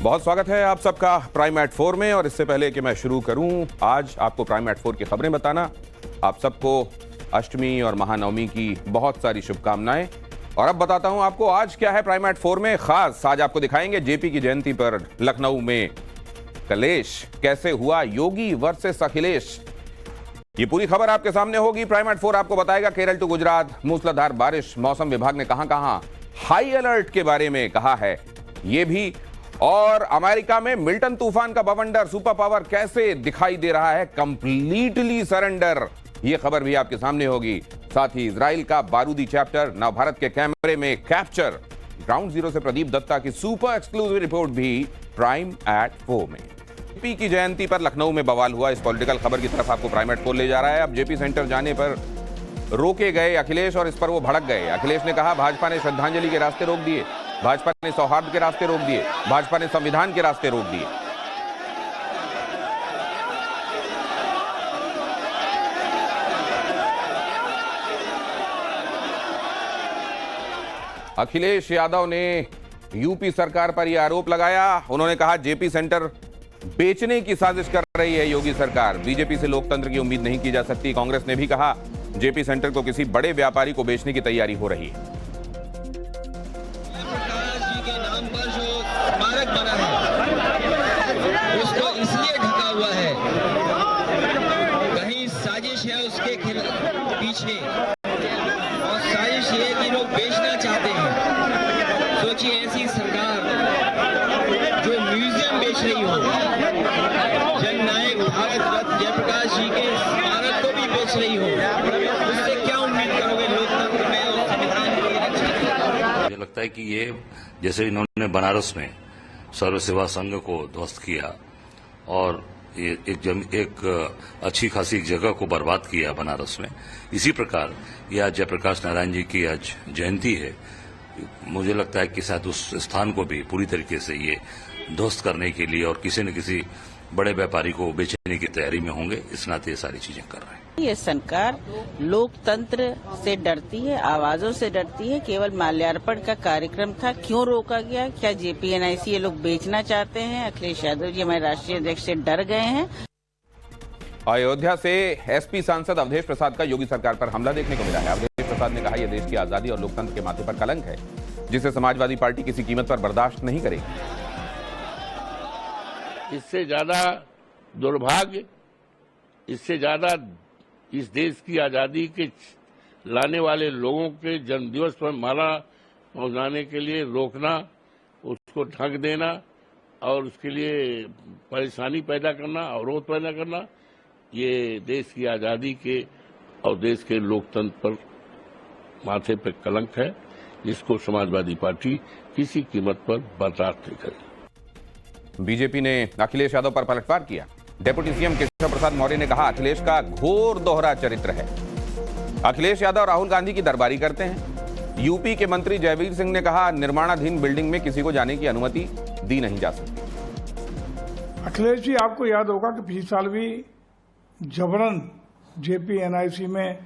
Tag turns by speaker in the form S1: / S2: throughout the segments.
S1: बहुत स्वागत है आप सबका प्राइम एट 4 में। और इससे पहले कि मैं शुरू करूं, आज आपको प्राइम एट 4 की खबरें बताना। आप सबको अष्टमी और महानवमी की बहुत सारी शुभकामनाएं। और अब बताता हूं आपको आज क्या है प्राइम एट 4 में खास। आज आपको दिखाएंगे जेपी की जयंती पर लखनऊ में कलेश, कैसे हुआ योगी वर्सेस अखिलेश। ये पूरी खबर आपके सामने होगी। प्राइम एट 4 आपको बताएगा केरल टू गुजरात मूसलाधार बारिश, मौसम विभाग ने कहां हाई अलर्ट के बारे में कहा है ये भी। और अमेरिका में मिल्टन तूफान का बवंडर सुपर पावर कैसे दिखाई दे रहा है, कंप्लीटली सरेंडर, ये खबर भी आपके सामने होगी। साथ ही इजराइल का बारूदी चैप्टर नव भारत के कैमरे में कैप्चर। ग्राउंड जीरो से प्रदीप दत्ता की सुपर एक्सक्लूसिव रिपोर्ट भी प्राइम एट 4 में। जेपी की जयंती पर लखनऊ में बवाल हुआ, इस पॉलिटिकल खबर की तरफ आपको प्राइम एट 4 ले जा रहा है। अब जेपी सेंटर जाने पर रोके गए अखिलेश और इस पर वो भड़क गए। अखिलेश ने कहा भाजपा ने श्रद्धांजलि के रास्ते रोक दिए, भाजपा ने सौहार्द के रास्ते रोक दिए, भाजपा ने संविधान के रास्ते रोक दिए। अखिलेश यादव ने यूपी सरकार पर यह आरोप लगाया। उन्होंने कहा जेपी सेंटर बेचने की साजिश कर रही है योगी सरकार। बीजेपी से लोकतंत्र की उम्मीद नहीं की जा सकती। कांग्रेस ने भी कहा जेपी सेंटर को किसी बड़े व्यापारी को बेचने की तैयारी हो रही है।
S2: स्मारक बना है उसको इसलिए ढका हुआ है, कहीं साजिश है उसके पीछे, और साजिश ये कि लोग बेचना चाहते हैं। सोचिए ऐसी सरकार जो म्यूजियम बेच रही हो, जननायक भारत रत्न जयप्रकाश जी के स्मारक को भी बेच रही हो, उससे क्या उम्मीद करोगे लोकतंत्र में और संविधान की रक्षा?
S3: मुझे लगता है कि ये जैसे इन्होंने बनारस में सर्व सेवा संघ को ध्वस्त किया और एक अच्छी खासी जगह को बर्बाद किया बनारस में, इसी प्रकार ये आज जयप्रकाश नारायण जी की आज जयंती है। मुझे लगता है कि शायद उस स्थान को भी पूरी तरीके से ये ध्वस्त करने के लिए और किसी न किसी बड़े व्यापारी को बेचने की तैयारी में होंगे, इस नाते ये सारी चीजें कर रहे हैं।
S4: ये सरकार लोकतंत्र से डरती है, आवाजों से डरती है। केवल माल्यार्पण का कार्यक्रम था, क्यों रोका गया? क्या जेपीएनआईसी ये लोग बेचना चाहते हैं? अखिलेश यादव जी हमारे राष्ट्रीय अध्यक्ष से डर गए हैं।
S1: अयोध्या से एसपी सांसद अवधेश प्रसाद का योगी सरकार पर हमला देखने को मिला है। अवधेश प्रसाद ने कहा यह देश की आजादी और लोकतंत्र के माथे पर कलंक है, जिसे समाजवादी पार्टी किसी कीमत पर बर्दाश्त नहीं करेगी।
S5: इससे ज्यादा दुर्भाग्य, इससे ज्यादा इस देश की आजादी के लाने वाले लोगों के जन्मदिवस पर माला पहुंचाने के लिए रोकना, उसको ढक देना और उसके लिए परेशानी पैदा करना, अवरोध पैदा करना, ये देश की आजादी के और देश के लोकतंत्र पर माथे पर कलंक है, जिसको समाजवादी पार्टी किसी कीमत पर बर्दाश्त नहीं करेगी।
S1: बीजेपी ने अखिलेश यादव पर पलटवार किया। डेप्यूटी सीएम केशव प्रसाद मौर्य ने कहा अखिलेश का घोर दोहरा चरित्र है। अखिलेश यादव राहुल गांधी की दरबारी करते हैं। यूपी के मंत्री जयवीर सिंह ने कहा निर्माणाधीन बिल्डिंग में किसी को जाने की अनुमति दी नहीं जा सकती।
S6: अखिलेश जी, आपको याद होगा कि पिछले साल भी जबरन जेपीएनआईसी में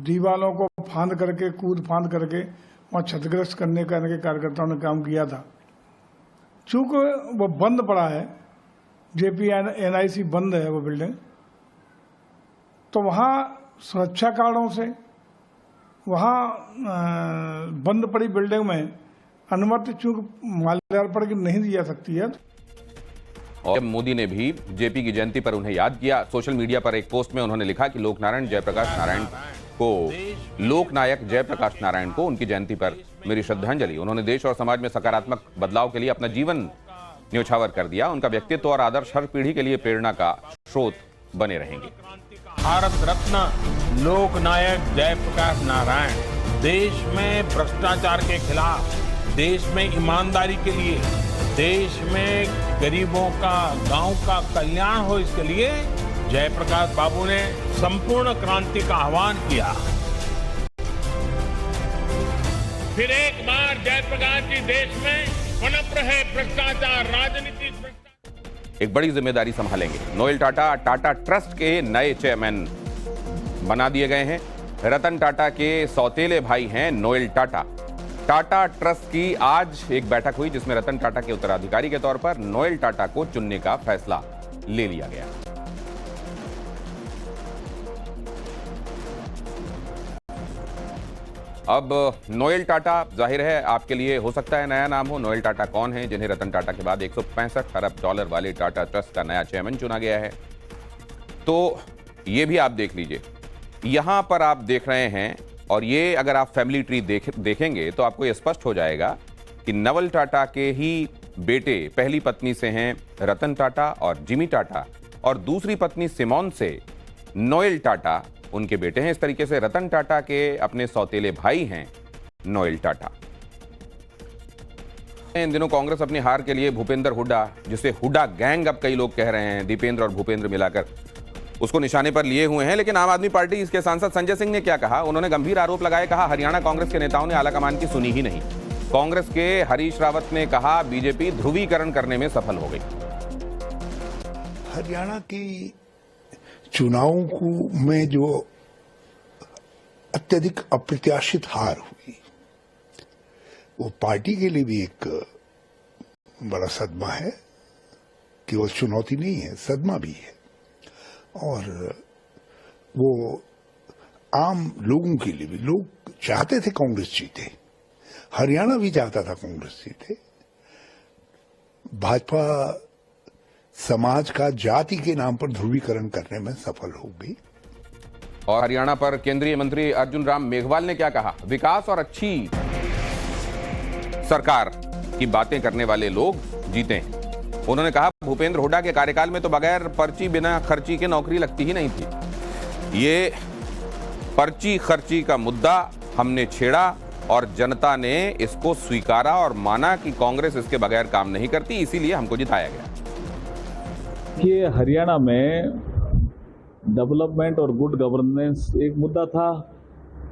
S6: दीवालों को फांद करके, कूद फांद करके वहां क्षतिग्रस्त करने का इनके कार्यकर्ताओं ने काम किया था। चूंकि वो बंद पड़ा है, जेपीएनआईसी बंद है वो बिल्डिंग, तो वहां सुरक्षा कारणों से वहां बंद पड़ी बिल्डिंग में अनुमति चूंकि माल्यार्पण की नहीं दी जा सकती है।
S1: और मोदी ने भी जेपी की जयंती पर उन्हें याद किया। सोशल मीडिया पर एक पोस्ट में उन्होंने लिखा कि लोकनायक जयप्रकाश नारायण को उनकी जयंती पर मेरी श्रद्धांजलि। उन्होंने देश और समाज में सकारात्मक बदलाव के लिए अपना जीवन न्यौछावर कर दिया। उनका व्यक्तित्व और आदर्श हर पीढ़ी के लिए प्रेरणा का स्रोत बने रहेंगे।
S7: भारत रत्न लोकनायक जयप्रकाश नारायण देश में भ्रष्टाचार के खिलाफ, देश में ईमानदारी के लिए, देश में गरीबों का, गांव का कल्याण हो, इसके लिए जयप्रकाश बाबू ने संपूर्ण क्रांति का आह्वान किया। फिर एक बार जयप्रकाश जी देश में पनप रहे भ्रष्टाचार, राजनीतिक
S1: एक बड़ी जिम्मेदारी संभालेंगे। नोएल टाटा टाटा ट्रस्ट के नए चेयरमैन बना दिए गए हैं। रतन टाटा के सौतेले भाई हैं नोएल टाटा। टाटा ट्रस्ट की आज एक बैठक हुई जिसमें रतन टाटा के उत्तराधिकारी के तौर पर नोएल टाटा को चुनने का फैसला ले लिया गया। अब नोएल टाटा जाहिर है आपके लिए हो सकता है नया नाम हो। नोएल टाटा कौन है जिन्हें रतन टाटा के बाद 165 अरब डॉलर वाले टाटा ट्रस्ट का नया चेयरमैन चुना गया है? तो ये भी आप देख लीजिए, यहां पर आप देख रहे हैं, और ये अगर आप फैमिली ट्री देखेंगे तो आपको ये स्पष्ट हो जाएगा कि नवल टाटा के ही बेटे पहली पत्नी से हैं रतन टाटा और जिमी टाटा, और दूसरी पत्नी सिमोन से नोएल टाटा उनके बेटे हैं। इस तरीके से रतन टाटा के अपने सौतेले भाई हैं नोएल टाटा। इन दिनों कांग्रेस अपनी हार के लिए भूपेंद्र हुड्डा, जिसे हुड्डा गैंग अब कई लोग कह रहे हैं, दीपेंद्र और भूपेंद्र मिलाकर, उसको निशाने पर लिए हुए हैं। लेकिन आम आदमी पार्टी इसके सांसद संजय सिंह ने क्या कहा? उन्होंने गंभीर आरोप लगाए, कहा हरियाणा कांग्रेस के नेताओं ने आलाकमान की सुनी ही नहीं। कांग्रेस के हरीश रावत ने कहा बीजेपी ध्रुवीकरण करने में सफल हो गई।
S8: हरियाणा की चुनावों को में जो अत्यधिक अप्रत्याशित हार हुई, वो पार्टी के लिए भी एक बड़ा सदमा है, केवल चुनौती नहीं है, सदमा भी है। और वो आम लोगों के लिए भी, लोग चाहते थे कांग्रेस जीते, हरियाणा भी चाहता था कांग्रेस जीते। भाजपा समाज का जाति के नाम पर ध्रुवीकरण करने में सफल हो गई।
S1: और हरियाणा पर केंद्रीय मंत्री अर्जुन राम मेघवाल ने क्या कहा? विकास और अच्छी सरकार की बातें करने वाले लोग जीते हैं। उन्होंने कहा भूपेंद्र हुड्डा के कार्यकाल में तो बगैर पर्ची बिना खर्ची के नौकरी लगती ही नहीं थी। ये पर्ची खर्ची का मुद्दा हमने छेड़ा और जनता ने इसको स्वीकारा और माना कि कांग्रेस इसके बगैर काम नहीं करती, इसीलिए हमको जिताया गया।
S9: कि हरियाणा में डेवलपमेंट और गुड गवर्नेंस एक मुद्दा था।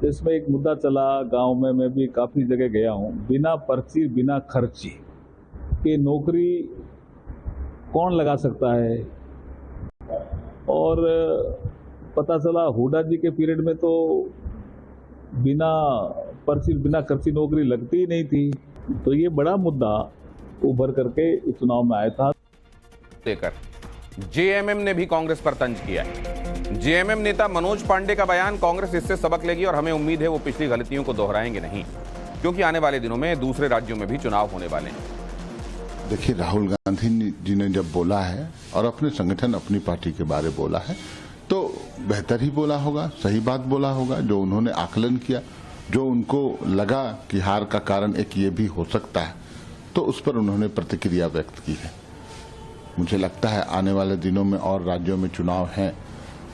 S9: इसमें एक मुद्दा चला, गांव में मैं भी काफ़ी जगह गया हूं, बिना पर्ची बिना खर्ची की नौकरी कौन लगा सकता है। और पता चला हुड्डा जी के पीरियड में तो बिना पर्ची बिना खर्ची नौकरी लगती ही नहीं थी। तो ये बड़ा मुद्दा उभर करके इस चुनाव में आया था।
S1: लेकर जेएमएम ने भी कांग्रेस पर तंज किया है। जेएमएम नेता मनोज पांडे का बयान, कांग्रेस इससे सबक लेगी और हमें उम्मीद है वो पिछली गलतियों को दोहराएंगे नहीं, क्योंकि आने वाले दिनों में दूसरे राज्यों में भी चुनाव होने वाले हैं।
S10: देखिए, राहुल गांधी जी ने जब बोला है और अपने संगठन अपनी पार्टी के बारे में बोला है तो बेहतर ही बोला होगा, सही बात बोला होगा। जो उन्होंने आकलन किया, जो उनको लगा कि हार का कारण एक ये भी हो सकता है, तो उस पर उन्होंने प्रतिक्रिया व्यक्त की है। मुझे लगता है आने वाले दिनों में और राज्यों में चुनाव हैं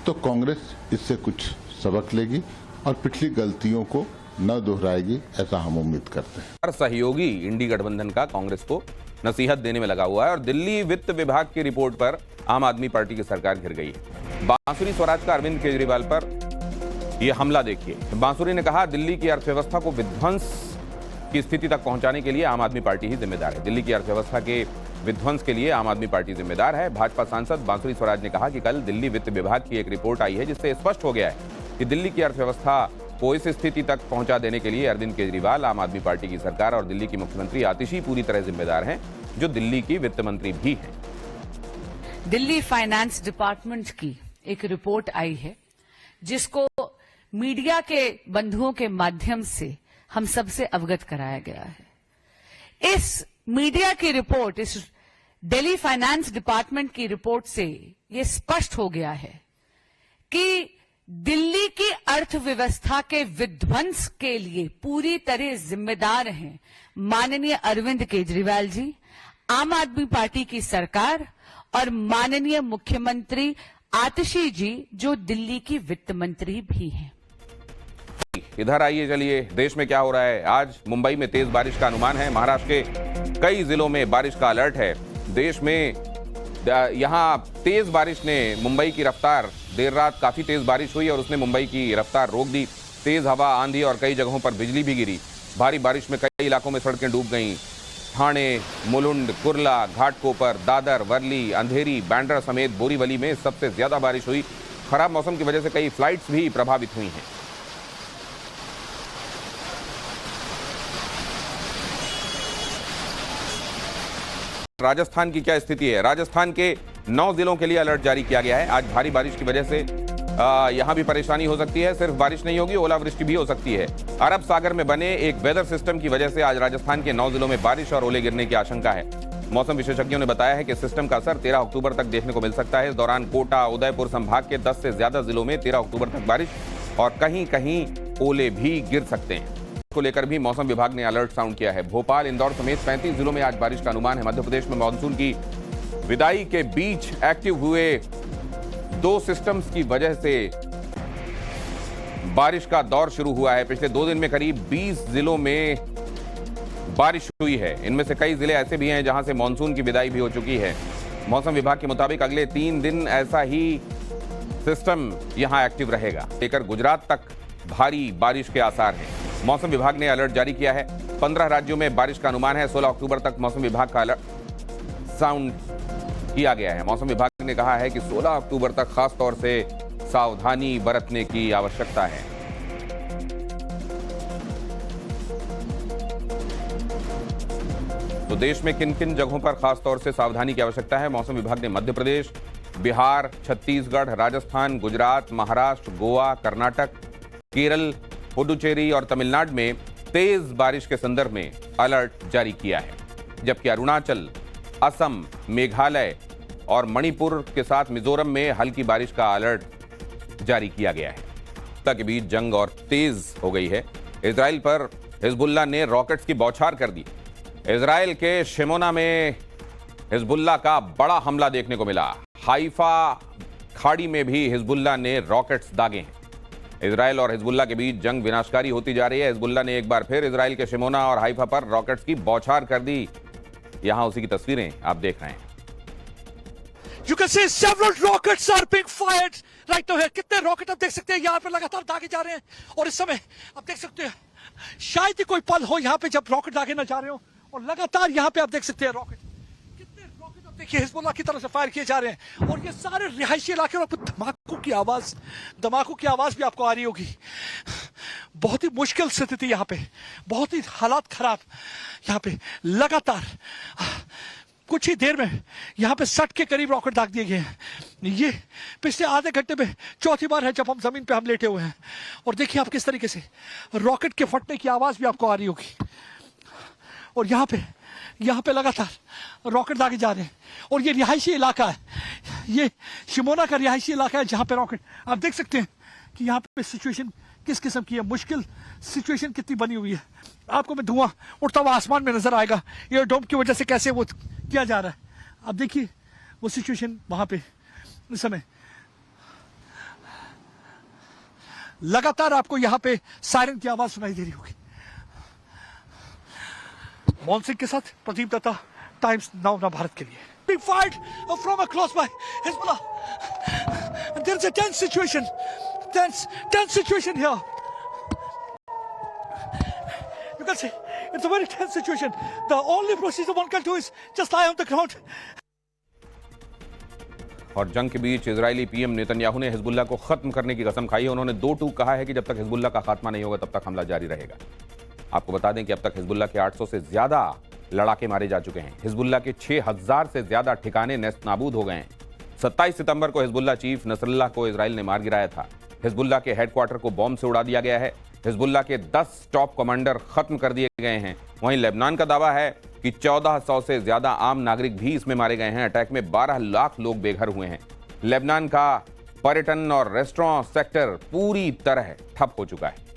S10: तो कांग्रेस इससे कुछ सबक लेगी और पिछली गलतियों को न दोहराएगी, ऐसा हम उम्मीद करते हैं।
S1: हर सहयोगी इंडी गठबंधन का कांग्रेस को नसीहत देने में लगा हुआ है और दिल्ली वित्त विभाग की रिपोर्ट पर आम आदमी पार्टी की सरकार घिर गई है। बांसुरी स्वराज का अरविंद केजरीवाल पर यह हमला देखिए। बांसुरी ने कहा दिल्ली की अर्थव्यवस्था को विध्वंस की स्थिति तक पहुंचाने के लिए आम आदमी पार्टी ही जिम्मेदार है। दिल्ली की अर्थव्यवस्था के विध्वंस के लिए आम आदमी पार्टी जिम्मेदार है। भाजपा सांसद बांसुरी स्वराज ने कहा कि कल दिल्ली वित्त विभाग की एक रिपोर्ट आई है जिससे स्पष्ट हो गया है कि दिल्ली की अर्थव्यवस्था को इस स्थिति तक पहुंचा देने के लिए अरविंद केजरीवाल, आम आदमी पार्टी की सरकार और दिल्ली की मुख्यमंत्री आतिशी पूरी तरह जिम्मेदार हैं, जो दिल्ली की वित्त मंत्री भी हैं।
S11: दिल्ली फाइनेंस डिपार्टमेंट की एक रिपोर्ट आई है जिसको मीडिया के बंधुओं के माध्यम से हम सबसे अवगत कराया गया है। इस मीडिया की रिपोर्ट, इस दिल्ली फाइनेंस डिपार्टमेंट की रिपोर्ट से ये स्पष्ट हो गया है कि दिल्ली की अर्थव्यवस्था के विध्वंस के लिए पूरी तरह जिम्मेदार हैं माननीय अरविंद केजरीवाल जी, आम आदमी पार्टी की सरकार और माननीय मुख्यमंत्री आतिशी जी, जो दिल्ली की वित्त मंत्री भी हैं।
S1: इधर आइए, चलिए देश में क्या हो रहा है। आज मुंबई में तेज बारिश का अनुमान है। महाराष्ट्र के कई जिलों में बारिश का अलर्ट है। देश में यहां तेज बारिश ने मुंबई की रफ्तार, देर रात काफी तेज बारिश हुई और उसने मुंबई की रफ्तार रोक दी। तेज हवा, आंधी और कई जगहों पर बिजली भी गिरी। भारी बारिश में कई इलाकों में सड़कें डूब गईं। ठाणे, मुलुंड, कुर्ला, घाटकोपर, दादर, वर्ली, अंधेरी, बांद्रा समेत बोरीवली में सबसे ज्यादा बारिश हुई। खराब मौसम की वजह से कई फ्लाइट्स भी प्रभावित हुई हैं। राजस्थान की क्या स्थिति है। राजस्थान के 9 जिलों के लिए अलर्ट जारी किया गया है। आज भारी बारिश की वजह से यहां भी परेशानी हो सकती है। सिर्फ बारिश नहीं होगी, ओलावृष्टि भी हो सकती है। अरब सागर में बने एक वेदर सिस्टम की वजह से आज राजस्थान के 9 जिलों में बारिश और ओले गिरने की आशंका है। मौसम विशेषज्ञों ने बताया है कि सिस्टम का असर 13 अक्टूबर तक देखने को मिल सकता है। इस दौरान कोटा, उदयपुर संभाग के 10 से ज्यादा जिलों में 13 अक्टूबर तक बारिश और कहीं कहीं ओले भी गिर सकते हैं। को लेकर भी मौसम विभाग ने अलर्ट साउंड किया है। भोपाल, इंदौर समेत 35 जिलों में आज बारिश का अनुमान है। मध्य प्रदेश में मानसून की विदाई के बीच एक्टिव हुए 2 सिस्टम्स की वजह से बारिश का दौर शुरू हुआ है। पिछले 2 दिन में करीब 20 जिलों में बारिश हुई है। इनमें से कई जिले ऐसे भी हैं जहां से मानसून की विदाई भी हो चुकी है। मौसम विभाग के मुताबिक अगले 3 दिन ऐसा ही सिस्टम यहां एक्टिव रहेगा। लेकर गुजरात तक भारी बारिश के आसार हैं। मौसम विभाग ने अलर्ट जारी किया है। 15 राज्यों में बारिश का अनुमान है। 16 अक्टूबर तक मौसम विभाग का अलर्ट साउंड किया गया है। मौसम विभाग ने कहा है कि 16 अक्टूबर तक खास तौर से सावधानी बरतने की आवश्यकता है। तो देश में किन किन जगहों पर खास तौर से सावधानी की आवश्यकता है। मौसम विभाग ने मध्य प्रदेश, बिहार, छत्तीसगढ़, राजस्थान, गुजरात, महाराष्ट्र, गोवा, कर्नाटक, केरल, पुडुचेरी और तमिलनाडु में तेज बारिश के संदर्भ में अलर्ट जारी किया है। जबकि अरुणाचल, असम, मेघालय और मणिपुर के साथ मिजोरम में हल्की बारिश का अलर्ट जारी किया गया है। के बीच जंग और तेज हो गई है। इजराइल पर हिजबुल्लाह ने रॉकेट्स की बौछार कर दी। इजराइल के शिमोना में हिजबुल्लाह का बड़ा हमला देखने को मिला। हाइफा खाड़ी में भी हिजबुल्लाह ने रॉकेट्स दागे हैं। इजराइल और हिजबुल्लाह के बीच जंग विनाशकारी होती जा रही है। हिजबुल्लाह ने एक बार फिर इजराइल के शिमोना और हाइफा पर रॉकेट्स की बौछार कर दी। यहां उसी की तस्वीरें आप देख रहे हैं।
S12: You can see several rockets are being fired right now here. कितने रॉकेट आप देख सकते हैं यहाँ पे लगातार दागे जा रहे हैं। और इस समय आप देख सकते हैं शायद ही कोई पल हो यहाँ पे जब रॉकेट दागे ना जा रहे हो। और लगातार यहाँ पे आप देख सकते हैं रॉकेट, कितने रॉकेट आप देखिए हिजबुल्लाह की तरफ से फायर किए जा रहे हैं। और ये सारे रिहायशी इलाके और धमाकों की आवाज भी आपको आ रही होगी। बहुत ही मुश्किल स्थिति यहाँ पे, बहुत ही हालात खराब यहाँ पे। लगातार कुछ ही देर में यहाँ पे 60 के करीब रॉकेट दाग दिए गए हैं। ये पिछले आधे घंटे में चौथी बार है जब हम जमीन पे हम लेटे हुए हैं। और देखिए आप किस तरीके से रॉकेट के फटने की आवाज भी आपको आ रही होगी। और यहाँ पे लगातार रॉकेट दागे जा रहे हैं। और ये रिहायशी इलाका है, ये शिमोना का रिहायशी इलाका है जहाँ पे रॉकेट आप देख सकते हैं कि यहाँ पे सिचुएशन किस किस्म की है, मुश्किल सिचुएशन कितनी बनी हुई है। आपको मैं धुआं उड़ता हुआ आसमान में नजर आएगा एयर डोम की वजह से कैसे वो किया जा रहा है। अब देखिए वो सिचुएशन वहां पे इस समय लगातार आपको यहाँ पे सायरन की आवाज सुनाई दे रही होगी। मोहन सिंह के साथ प्रदीप दत्ता, टाइम्स नाउ भारत के लिए। Being fired from close by Hezbollah. And there's a tense situation. Tense situation here. You can see it's a very tense situation. The only procedure one can do is just lie on the ground.
S1: और जंग के बीच Israeli PM Netanyahu ने Hezbollah को खत्म करने की कसम खाई है। उन्होंने 2 टूक कहा है कि जब तक हिजबुल्लाह का खात्मा नहीं होगा तब तक हमला जारी रहेगा। आपको बता दें कि अब तक हिजबुल्लाह के 800 से ज्यादा लड़ाके मारे जा चुके हैं। हिजबुल्लाह के 6000 से ज्यादा ठिकाने नेस्त नाबूद हो गए हैं। 27 सितंबर को हिजबुल्लाह चीफ नसरुल्लाह को इजराइल ने मार गिराया था। हिजबुल्लाह के हेडक्वार्टर को बॉम्ब से उड़ा दिया गया है। हिजबुल्लाह के 10 टॉप कमांडर खत्म कर दिए गए हैं। वहीं लेबनान का दावा है कि 1400 से ज्यादा आम नागरिक भी इसमें मारे गए हैं। अटैक में 12 लाख लोग बेघर हुए हैं। लेबनान का पर्यटन और रेस्टोरेंट सेक्टर पूरी तरह ठप हो चुका है।